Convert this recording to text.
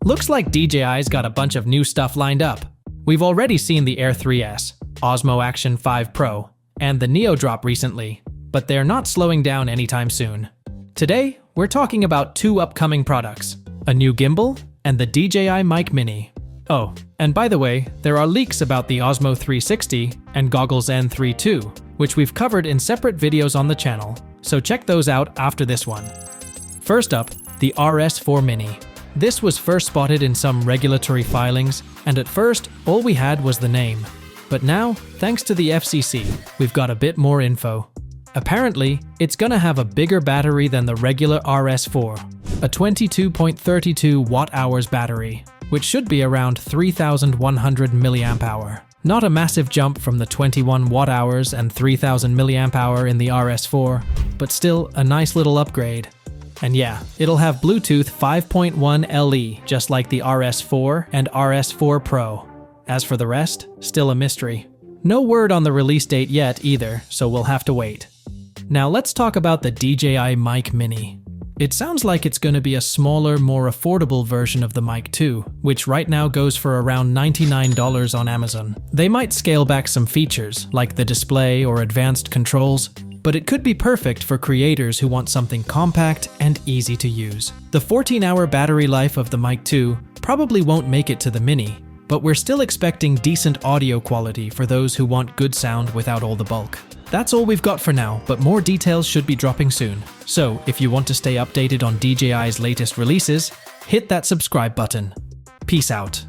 Looks like DJI's got a bunch of new stuff lined up. We've already seen the Air 3S, Osmo Action 5 Pro, and the Neo drop recently, but they're not slowing down anytime soon. Today, we're talking about two upcoming products, a new gimbal and the DJI Mic Mini. Oh, and by the way, there are leaks about the Osmo 360 and Goggles N3 too, which we've covered in separate videos on the channel, so check those out after this one. First up, the RS4 Mini. This was first spotted in some regulatory filings, and at first, all we had was the name. But now, thanks to the FCC, we've got a bit more info. Apparently, it's gonna have a bigger battery than the regular RS4, a 22.32 watt-hours battery, which should be around 3,100 mAh. Not a massive jump from the 21 watt-hours and 3,000 mAh in the RS4, but still a nice little upgrade. And yeah, it'll have Bluetooth 5.1 LE, just like the RS4 and RS4 Pro. As for the rest, still a mystery. No word on the release date yet either, so we'll have to wait. Now let's talk about the DJI Mic Mini. It sounds like it's going to be a smaller, more affordable version of the Mic 2, which right now goes for around $99 on Amazon. They might scale back some features, like the display or advanced controls, but it could be perfect for creators who want something compact and easy to use. The 14-hour battery life of the Mic 2 probably won't make it to the Mini, but we're still expecting decent audio quality for those who want good sound without all the bulk. That's all we've got for now, but more details should be dropping soon. So, if you want to stay updated on DJI's latest releases, hit that subscribe button. Peace out.